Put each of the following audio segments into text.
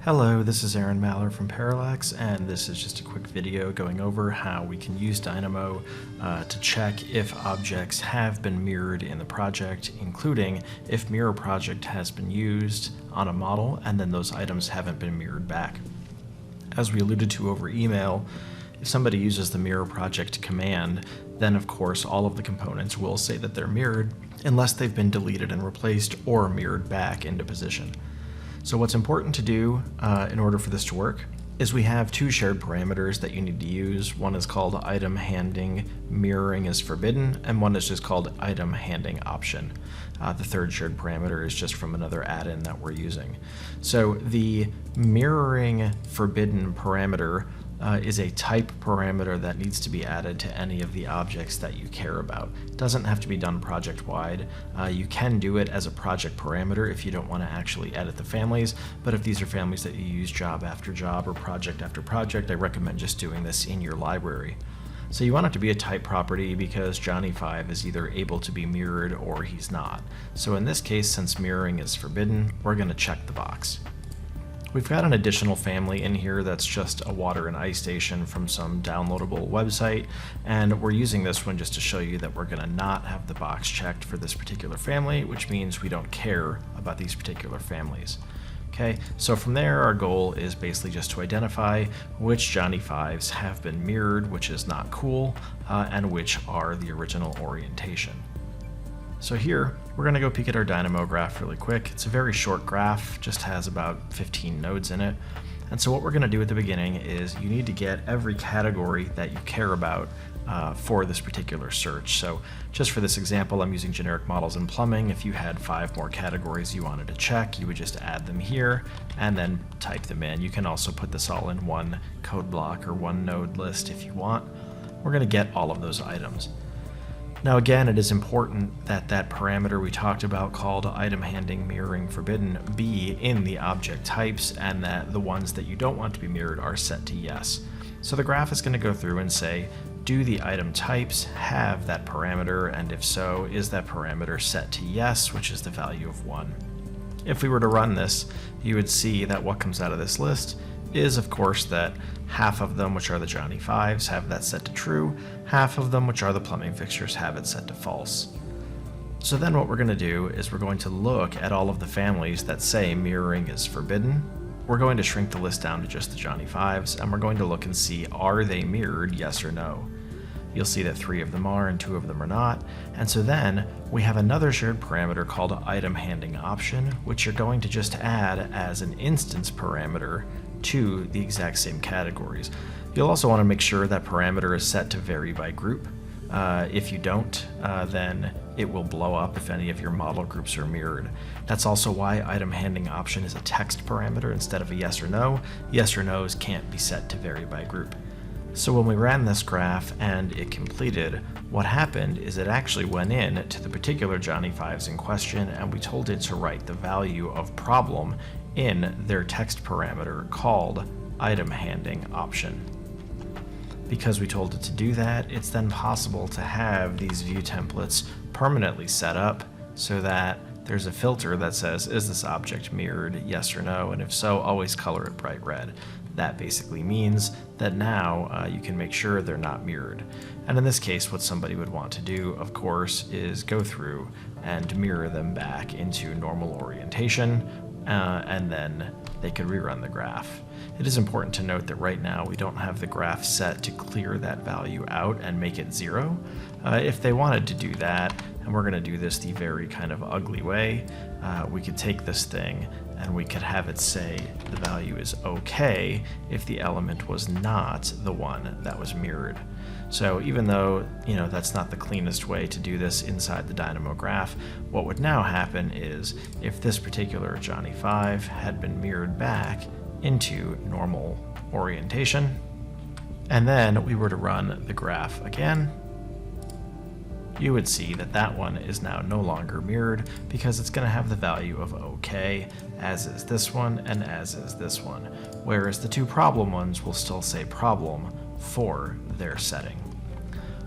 Hello, this is Aaron Maller from Parallax, and this is just a quick video going over how we can use Dynamo to check if objects have been mirrored in the project, including if mirror project has been used on a model and then those items haven't been mirrored back. As we alluded to over email, if somebody uses the mirror project command, then of course all of the components will say that they're mirrored unless they've been deleted and replaced or mirrored back into position. So what's important to do in order for this to work is we have two shared parameters that you need to use. One is called item handing mirroring is forbidden, and one is just called item handing option. The third shared parameter is just from another add-in that we're using. So the mirroring forbidden parameter is a type parameter that needs to be added to any of the objects that you care about. It doesn't have to be done project-wide. You can do it as a project parameter if you don't want to actually edit the families, but if these are families that you use job after job or project after project, I recommend just doing this in your library. So you want it to be a type property because Johnny 5 is either able to be mirrored or he's not. So in this case, since mirroring is forbidden, we're going to check the box. We've got an additional family in here that's just a water and ice station from some downloadable website, and we're using this one just to show you that we're going to not have the box checked for this particular family, which means we don't care about these particular families. Okay, so from there our goal is basically just to identify which Johnny 5s have been mirrored, which is not cool, and which are the original orientation. So here, we're going to go peek at our Dynamo graph really quick. It's a very short graph, just has about 15 nodes in it. And so what we're going to do at the beginning is you need to get every category that you care about for this particular search. So just for this example, I'm using generic models and plumbing. If you had 5 more categories you wanted to check, you would just add them here and then type them in. You can also put this all in one code block or one node list if you want. We're going to get all of those items. Now again, it is important that that parameter we talked about called item handing mirroring forbidden be in the object types, and that the ones that you don't want to be mirrored are set to yes. So the graph is going to go through and say, do the item types have that parameter, and if so, is that parameter set to yes, which is the value of 1. If we were to run this, you would see that what comes out of this list is of course that half of them, which are the Johnny 5s, have that set to true, half of them, which are the plumbing fixtures, have it set to false. So then what we're going to do is we're going to look at all of the families that say mirroring is forbidden. We're going to shrink the list down to just the Johnny 5s, and we're going to look and see, are they mirrored, yes or no? You'll see that 3 of them are and 2 of them are not, and so then we have another shared parameter called item handing option, which you're going to just add as an instance parameter to the exact same categories. You'll also want to make sure that parameter is set to vary by group. If you don't, then it will blow up if any of your model groups are mirrored. That's also why item handing option is a text parameter instead of a yes or no. Yes or no's can't be set to vary by group. So when we ran this graph and it completed, what happened is it actually went in to the particular Johnny 5s in question, and we told it to write the value of problem in their text parameter called item handing option. Because we told it to do that, it's then possible to have these view templates permanently set up so that there's a filter that says, is this object mirrored, yes or no, and if so, always color it bright red. That basically means that now you can make sure they're not mirrored. And in this case, what somebody would want to do, of course, is go through and mirror them back into normal orientation, and then they could rerun the graph. It is important to note that right now we don't have the graph set to clear that value out and make it 0. If they wanted to do that, and we're going to do this the very kind of ugly way, we could take this thing and we could have it say the value is okay if the element was not the one that was mirrored. So even though, that's not the cleanest way to do this inside the Dynamo graph, what would now happen is if this particular Johnny 5 had been mirrored back into normal orientation, and then we were to run the graph again, you would see that that one is now no longer mirrored because it's going to have the value of OK, as is this one and as is this one, whereas the 2 problem ones will still say problem for their setting.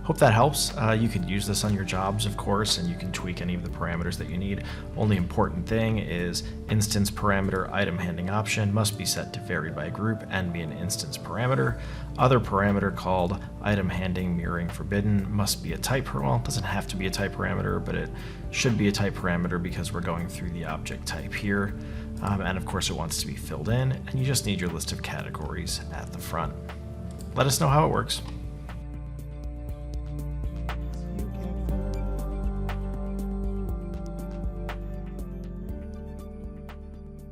Hope that helps. You could use this on your jobs, of course, and you can tweak any of the parameters that you need. Only important thing is instance parameter item handling option must be set to varied by group and be an instance parameter. Other parameter called item handling mirroring forbidden must be a type, well, it doesn't have to be a type parameter, but it should be a type parameter because we're going through the object type here. And of course it wants to be filled in, and you just need your list of categories at the front. Let us know how it works.